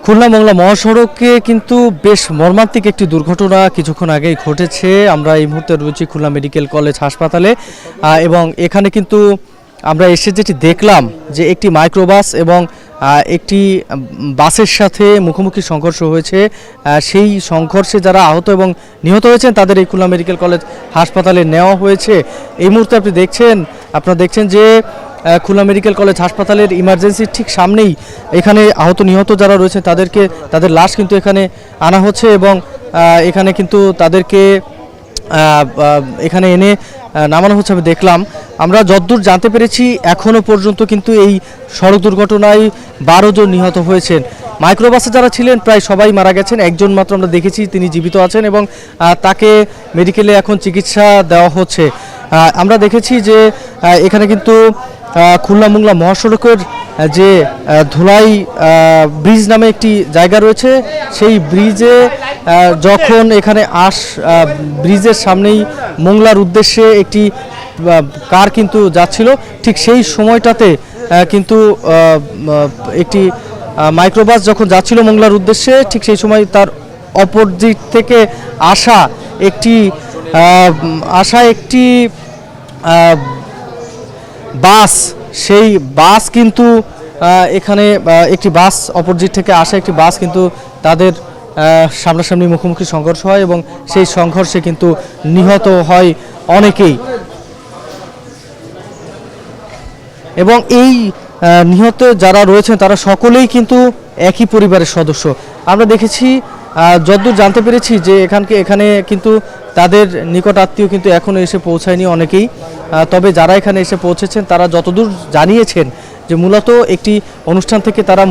খুলনা মংলা মহাসড়কে কিন্তু বেশ মর্মান্তিক একটি দুর্ঘটনা কিছুক্ষণ আগেই ঘটেছে। আমরা এই মুহূর্তে রয়েছি খুলনা মেডিকেল কলেজ হাসপাতালে এবং এখানে কিন্তু আমরা এসে যেটি দেখলাম যে একটি মাইক্রোবাস এবং একটি বাসের সাথে মুখোমুখি সংঘর্ষ হয়েছে। সেই সংঘর্ষে যারা আহত এবং নিহত হয়েছেন তাদের এই খুলনা মেডিকেল কলেজ হাসপাতালে নেওয়া হয়েছে। এই মুহূর্তে আপনারা দেখছেন যে খুলনা মেডিকেল কলেজ হাসপাতালের ইমার্জেন্সির ঠিক সামনেই এখানে আহত নিহত যারা রয়েছে তাদের লাশ কিন্তু এখানে আনা হচ্ছে এবং এখানে কিন্তু তাদেরকে এখানে এনে নামানো হচ্ছে। আমি দেখলাম, আমরা যতদূর জানতে পেরেছি এখনও পর্যন্ত কিন্তু এই সড়ক দুর্ঘটনায় 12 জন নিহত হয়েছেন। মাইক্রোবাসে যারা ছিলেন প্রায় সবাই মারা গেছেন, একজন মাত্র আমরা দেখেছি তিনি জীবিত আছেন এবং তাকে মেডিকেলে এখন চিকিৎসা দেওয়া হচ্ছে। আমরা দেখেছি যে এখানে কিন্তু খুলনা মংলা মহাসড়কের যে ধুলাই ব্রিজ নামে একটি জায়গা রয়েছে, সেই ব্রিজে যখন এখানে ব্রিজের সামনেই মোংলার উদ্দেশ্যে একটি কার কিন্তু যাচ্ছিল, ঠিক সেই সময়টাতে কিন্তু একটি মাইক্রোবাস যখন যাচ্ছিল মোংলার উদ্দেশ্যে, ঠিক সেই সময় তার অপোজিট থেকে আসা একটি বাস, সেই বাস কিন্তু এখানে একটি বাস অপোজিট থেকে আসা একটি বাস কিন্তু তাদের সামনাসামনি মুখোমুখি সংঘর্ষ হয় এবং সেই সংঘর্ষে কিন্তু নিহত হয় অনেকেই। এবং এই নিহত যারা রয়েছেন তারা সকলেই কিন্তু একই পরিবারের সদস্য। আমরা দেখেছি, যতদূর জানতে পেরেছি যে এখানে কিন্তু তাদের নিকট আত্মীয় কিন্তু এখনও এসে পৌঁছায়নি অনেকেই। তবে যারা এখানে এসে পৌঁছেছেন তারা যতদূর জানিয়েছেন যে মূলত একটি অনুষ্ঠান থেকে তারা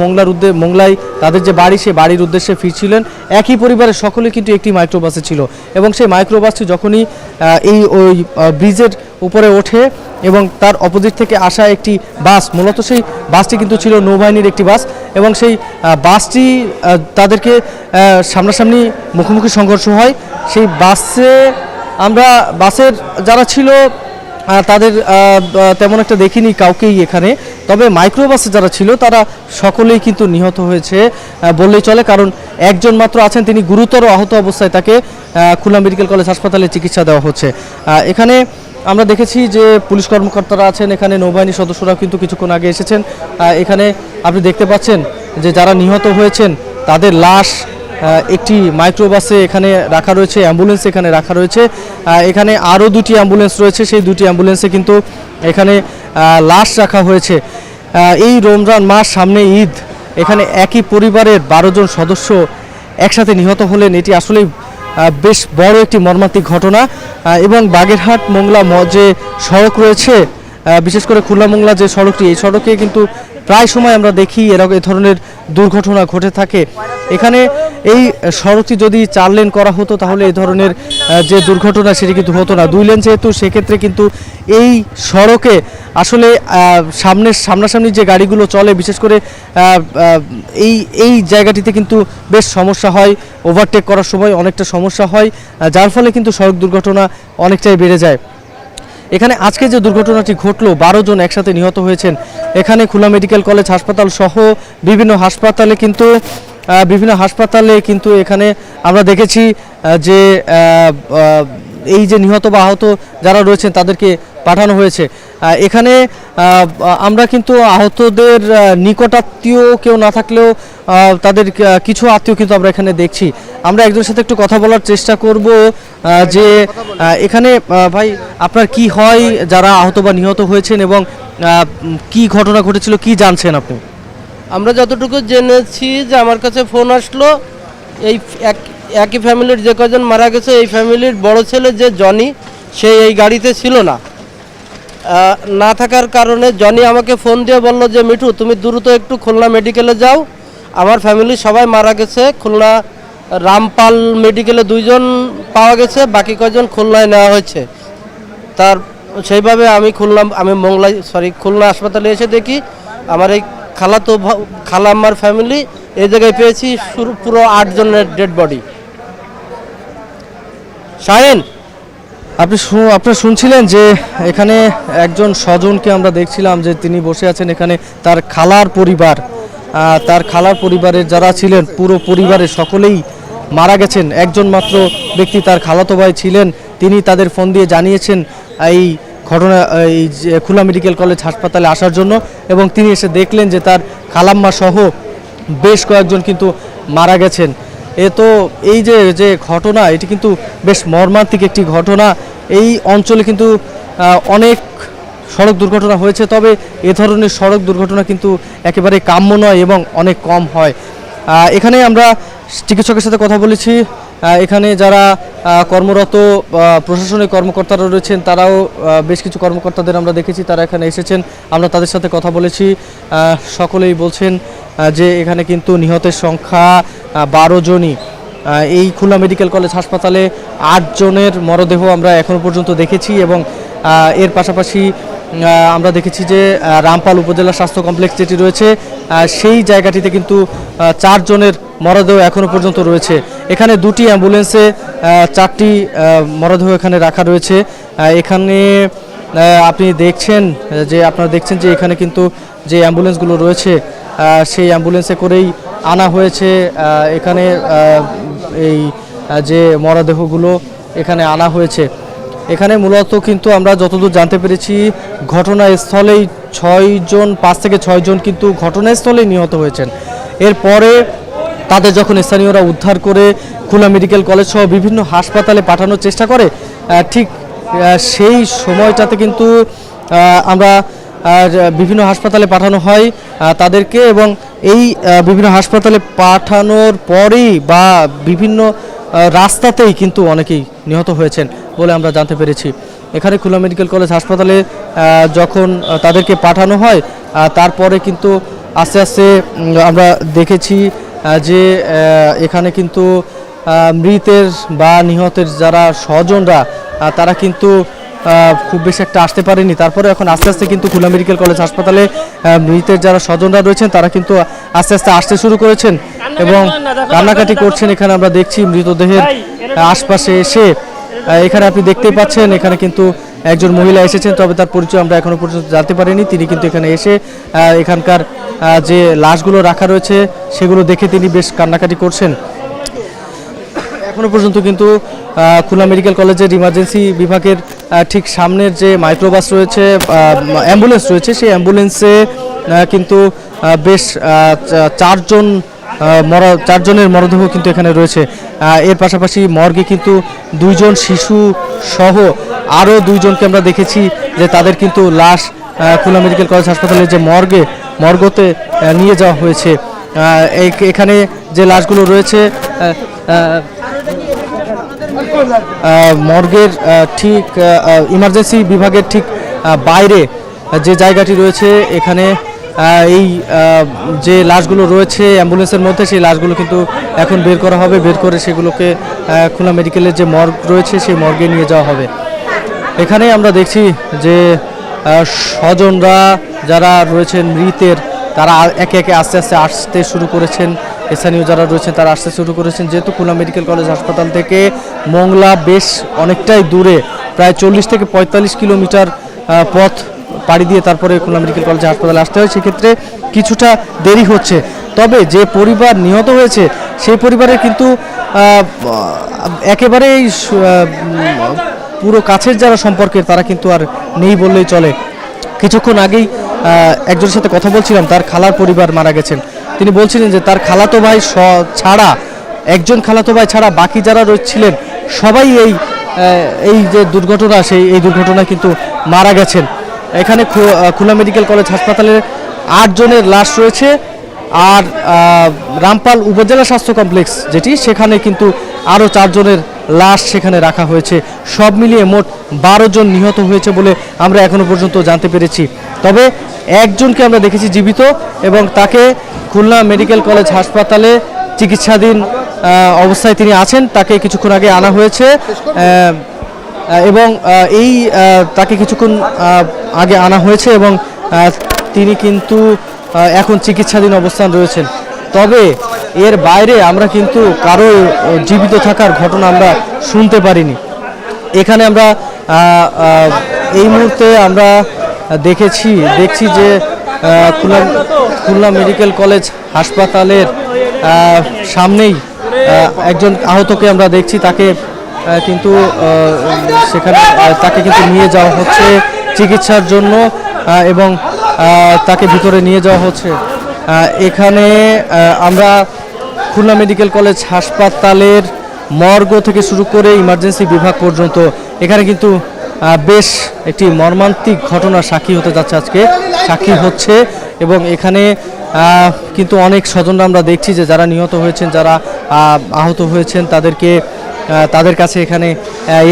মোংলায় তাদের যে বাড়ি, সেই বাড়ির উদ্দেশ্যে ফিরছিলেন। একই পরিবারের সকলে কিন্তু একটি মাইক্রোবাসে ছিল এবং সেই মাইক্রোবাসটি যখনই ওই ব্রিজের উপরে ওঠে এবং তার অপোজিট থেকে আসা একটি বাস, মূলত সেই বাসটি কিন্তু ছিল নৌবাহিনীর একটি বাস এবং সেই বাসটি তাদেরকে সামনাসামনি মুখোমুখি সংঘর্ষ হয়। সেই বাসের যারা ছিল তাদের তেমন একটা দেখিনি কাউকেই এখানে, তবে মাইক্রোবাসে যারা ছিল তারা সকলেই কিন্তু নিহত হয়েছে বললেই চলে, কারণ একজন মাত্র আছেন, তিনি গুরুতর আহত অবস্থায়, তাকে খুলনা মেডিকেল কলেজ হাসপাতালে চিকিৎসা দেওয়া হচ্ছে। এখানে আমরা দেখেছি যে পুলিশ কর্মকর্তারা আছেন, এখানে নৌবাহিনীর সদস্যরাও কিন্তু কিছুক্ষণ আগে এসেছেন। এখানে আপনি দেখতে পাচ্ছেন যে যারা নিহত হয়েছেন তাদের লাশ একটি মাইক্রোবাসে এখানে রাখা রয়েছে, অ্যাম্বুলেন্স এখানে রাখা রয়েছে। এখানে আরও 2টি অ্যাম্বুলেন্স রয়েছে, সেই 2টি অ্যাম্বুলেন্সে কিন্তু এখানে লাশ রাখা হয়েছে। এই রমজান মাস, সামনে ঈদ, এখানে একই পরিবারের 12 জন সদস্য একসাথে নিহত হলেন, এটি আসলেই বেশ বড় একটি মর্মান্তিক ঘটনা। এবং বাগেরহাট মোংলা যে সড়ক রয়েছে, বিশেষ করে খুলনা মোংলা যে সড়কটি, এই সড়কে কিন্তু প্রায় সময় আমরা দেখি এ ধরনের দুর্ঘটনা ঘটে থাকে। এখানে এই সড়কটি যদি 4 লেন করা হতো তাহলে এই ধরনের যে দুর্ঘটনা সেটি কিন্তু হতো না। 2 লেন যেহেতু, সেক্ষেত্রে কিন্তু এই সড়কে আসলে সামনাসামনি যে গাড়িগুলো চলে, বিশেষ করে এই জায়গাটিতে কিন্তু বেশ সমস্যা হয়, ওভারটেক করার সময় অনেকটা সমস্যা হয়, যার ফলে কিন্তু সড়ক দুর্ঘটনা অনেকটাই বেড়ে যায়। এখানে আজকে যে দুর্ঘটনাটি ঘটলো, 12 জন একসাথে নিহত হয়েছেন। এখানে খুলনা মেডিকেল কলেজ হাসপাতাল সহ বিভিন্ন হাসপাতালে কিন্তু এখানে আমরা দেখেছি যে এই যে নিহত বা আহত যারা রয়েছেন তাদেরকে পাঠানো হয়েছে। এখানে আমরা কিন্তু আহতদের নিকটাত্মীয় কেউ না থাকলেও তাদের কিছু আত্মীয় কিন্তু আমরা এখানে দেখছি। আমরা একজনের সাথে একটু কথা বলার চেষ্টা করব যে এখানে ভাই, আপনার কি হয় যারা আহত বা নিহত হয়েছেন এবং কি ঘটনা ঘটেছিল, কি জানছেন আপনি? আমরা যতটুকু জেনেছি যে আমার কাছে ফোন আসলো, এই একই ফ্যামিলির যে কজন মারা গেছে, এই ফ্যামিলির বড় ছেলে যে জনি, সে এই গাড়িতে ছিল না থাকার কারণে জনি আমাকে ফোন দিয়ে বলল যে মিঠু, তুমি দ্রুত একটু খুলনা মেডিকেলে যাও, আমার ফ্যামিলি সবাই মারা গেছে। খুলনা রামপাল মেডিকেলে 2 জন পাওয়া গেছে, বাকি কয়জন খুলনায় নেওয়া হয়েছে। সেইভাবে আমি খুলনা হাসপাতালে এসে দেখি আমার এই খালাম্মার ফ্যামিলি এই জায়গায় পেয়েছি পুরো 8 জনের ডেড বডি। শাহিন, আপনারা শুনছিলেন যে এখানে একজন স্বজনকে আমরা দেখছিলাম যে তিনি বসে আছেন এখানে, তার খালার পরিবার, তার খালার পরিবারের যারা ছিলেন পুরো পরিবারের সকলেই মারা গেছেন। একজন মাত্র ব্যক্তি তার খালাতো ভাই ছিলেন, তিনি তাদের ফোন দিয়ে জানিয়েছেন এই ঘটনা, এই যে খুলনা মেডিকেল কলেজ হাসপাতালে আসার জন্য, এবং তিনি এসে দেখলেন যে তার খালাম্মা সহ বেশ কয়েকজন কিন্তু মারা গেছেন। তো এই যে যে ঘটনা, এটি কিন্তু বেশ মর্মান্তিক একটি ঘটনা। এই অঞ্চলে কিন্তু অনেক সড়ক দুর্ঘটনা হয়েছে, তবে এ ধরনের সড়ক দুর্ঘটনা কিন্তু একেবারে কাম্য নয় এবং অনেক কম হয়। এখানে আমরা চিকিৎসকের সাথে কথা বলেছি। এখানে যারা কর্মরত প্রশাসনিক কর্মকর্তারা রয়েছেন, তারাও বেশ কিছু কর্মকর্তাদের আমরা দেখেছি, তারা এখানে এসেছেন, আমরা তাদের সাথে কথা বলেছি। সকলেই বলছেন যে এখানে কিন্তু নিহতের সংখ্যা 12 জনই। এই খুলনা মেডিকেল কলেজ হাসপাতালে 8 জনের মরদেহ আমরা এখনো পর্যন্ত দেখেছি, এবং এর পাশাপাশি আমরা দেখেছি যে রামপাল উপজেলা স্বাস্থ্য কমপ্লেক্স যেটি রয়েছে সেই জায়গাটিতে কিন্তু 4 জনের মরদেহ এখনো পর্যন্ত রয়েছে। এখানে 2টি অ্যাম্বুলেন্সে 4টি মরদেহ এখানে রাখা রয়েছে। এখানে আপনারা দেখছেন যে এখানে কিন্তু যে অ্যাম্বুলেন্সগুলো রয়েছে সেই অ্যাম্বুলেন্সে করেই আনা হয়েছে এখানে এই যে মরদেহগুলো এখানে আনা হয়েছে। এখানে মূলত কিন্তু আমরা যতদূর জানতে পেরেছি ঘটনাস্থলেই 5 থেকে 6 জন কিন্তু ঘটনাস্থলেই নিহত হয়েছেন। এরপরে তাদের যখন স্থানীয়রা উদ্ধার করে খুলনা মেডিকেল কলেজ সহ বিভিন্ন হাসপাতালে পাঠানোর চেষ্টা করে, ঠিক সেই সময়টাতে কিন্তু আমরা বিভিন্ন হাসপাতালে পাঠানো হয় তাদেরকে, এবং এই বিভিন্ন হাসপাতালে পাঠানোর পরেই বা বিভিন্ন রাস্তাতেই কিন্তু অনেকেই নিহত হয়েছেন বলে আমরা জানতে পেরেছি। এখানে খুলনা মেডিকেল কলেজ হাসপাতালে যখন তাদেরকে পাঠানো হয় তারপরে কিন্তু আস্তে আস্তে আমরা দেখেছি যে এখানে কিন্তু মৃতের বা নিহতের যারা স্বজনরা তারা কিন্তু খুব বেশি একটা আসতে পারেনি। তারপরে এখন আস্তে আস্তে কিন্তু খুলনা মেডিকেল কলেজ হাসপাতালে মৃতের যারা স্বজনরা রয়েছেন তারা কিন্তু আস্তে আস্তে আসতে শুরু করেছেন এবং কান্নাকাটি করছেন। এখানে আমরা দেখছি মৃতদেহের আশপাশে এসে, এখানে আপনি দেখতেই পাচ্ছেন এখানে কিন্তু একজন মহিলা এসেছেন, তবে তার পরিচয় আমরা এখনো পর্যন্ত জানতে পারিনি। তিনি কিন্তু এখানে এসে এখানকার যে লাশগুলো রাখা রয়েছে সেগুলো দেখে তিনি বেশ কান্নাকাটি করছেন। এখনো পর্যন্ত কিন্তু খুলনা মেডিকেল কলেজের ইমার্জেন্সি বিভাগের ঠিক সামনের যে মাইক্রোবাস রয়েছে, অ্যাম্বুলেন্স রয়েছে, সেই অ্যাম্বুলেন্সে কিন্তু বেশ 4 জনের মরদেহ কিন্তু এখানে রয়েছে। এর পাশাপাশি মর্গে কিন্তু 2 জন শিশু সহ আরও 2 জনকে আমরা দেখেছি যে তাদের কিন্তু লাশ খুলনা মেডিকেল কলেজ হাসপাতালের যে মর্গতে নিয়ে যাওয়া হয়েছে। এখানে যে লাশগুলো রয়েছে মর্গের ঠিক ইমার্জেন্সি বিভাগের ঠিক বাইরে যে জায়গাটি রয়েছে, এখানে এই যে লাশগুলো রয়েছে অ্যাম্বুলেন্সের মধ্যে, সেই লাশগুলো কিন্তু এখন বের করা হবে, বের করে সেগুলোকে খুলনা মেডিকেলের যে মর্গ রয়েছে সেই মর্গে নিয়ে যাওয়া হবে। এখানে আমরা দেখছি যে স্বজনরা যারা রয়েছেন মৃতের, তারা একে একে আস্তে আস্তে আসতে শুরু করেছেন। স্থানীয় যারা রয়েছেন তারা আসতে শুরু করেছেন, যেহেতু খুলনা মেডিকেল কলেজ হাসপাতাল থেকে মোংলা বেশ অনেকটাই দূরে, প্রায় 40 থেকে 45 কিলোমিটার পথ পাড়ি দিয়ে তারপরে খুলনা মেডিকেল কলেজ হাসপাতালে আসতে হয়, সেক্ষেত্রে কিছুটা দেরি হচ্ছে। তবে যে পরিবার নিহত হয়েছে সেই পরিবারের কিন্তু একেবারেই পুরো কাছের যারা সম্পর্কের তারা কিন্তু আর নেই বললেই চলে। কিছুক্ষণ আগেই একজনের সাথে কথা বলছিলাম, তার খালার পরিবার মারা গেছেন। তিনি বলছিলেন যে তার খালাতো ভাই ছাড়া, একজন খালাতো ভাই ছাড়া বাকি যারা রয়েছিলেন সবাই এই যে দুর্ঘটনা, এই দুর্ঘটনায় কিন্তু মারা গেছেন। এখানে খুলনা মেডিকেল কলেজ হাসপাতালের 8 জনের লাশ রয়েছে, আর রামপাল উপজেলা স্বাস্থ্য কমপ্লেক্স যেটি, সেখানে কিন্তু আরও 4 জনের লাশ সেখানে রাখা হয়েছে। সব মিলিয়ে মোট 12 জন নিহত হয়েছে বলে আমরা এখনো পর্যন্ত জানতে পেরেছি। তবে একজনকে আমরা দেখেছি জীবিত, এবং তাকে খুলনা মেডিকেল কলেজ হাসপাতালে চিকিৎসাধীন অবস্থায় তিনি আছেন। তাকে কিছুক্ষণ আগে আনা হয়েছে এবং তাকে কিছুক্ষণ আগে আনা হয়েছে এবং তিনি কিন্তু এখন চিকিৎসাধীন অবস্থান রয়েছেন। তবে এর বাইরে আমরা কিন্তু কারো জীবিত থাকার ঘটনা আমরা শুনতে পারিনি। এখানে আমরা এই মুহূর্তে আমরা দেখছি যে খুলনা মেডিকেল কলেজ হাসপাতালের সামনেই একজন আহতকে আমরা দেখছি, তাকে কিন্তু সেখানে তাকে কিন্তু নিয়ে যাওয়া হচ্ছে চিকিৎসার জন্য এবং তাকে ভিতরে নিয়ে যাওয়া হচ্ছে। এখানে আমরা খুলনা মেডিকেল কলেজ হাসপাতালের মর্গ থেকে শুরু করে ইমার্জেন্সি বিভাগ পর্যন্ত এখানে কিন্তু বেশ একটি মর্মান্তিক ঘটনা সাক্ষী হতে যাচ্ছে, আজকে সাক্ষী হচ্ছে। এবং এখানে কিন্তু অনেক স্বজনরা আমরা দেখছি যে যারা নিহত হয়েছেন, যারা আহত হয়েছেন, তাদের কাছে এখানে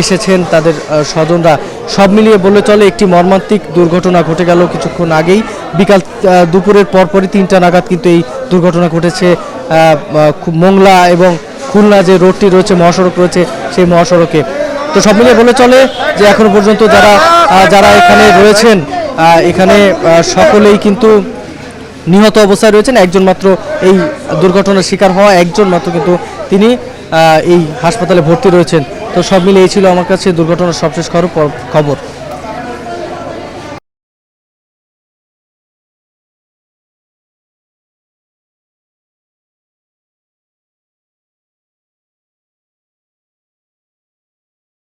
এসেছেন তাদের স্বজনরা। সব মিলিয়ে বললে চলে একটি মর্মান্তিক দুর্ঘটনা ঘটে গেল কিছুক্ষণ আগেই, বিকাল দুপুরের পরপরই 3টা নাগাদ কিন্তু এই দুর্ঘটনা ঘটেছে মোংলা এবং খুলনা যে রোডটি রয়েছে, মহাসড়ক রয়েছে, সেই মহাসড়কে। তো সব মিলিয়ে বলে চলে যে এখনো পর্যন্ত যারা এখানে রয়েছেন, এখানে সকলেই কিন্তু নিহত অবস্থায় রয়েছেন। একজন মাত্র এই দুর্ঘটনার শিকার হওয়া একজন মাত্র কিন্তু তিনি এই হাসপাতালে ভর্তি রয়েছেন। তো সব মিলিয়ে এই ছিল আমার কাছে দুর্ঘটনার সবশেষ খবর।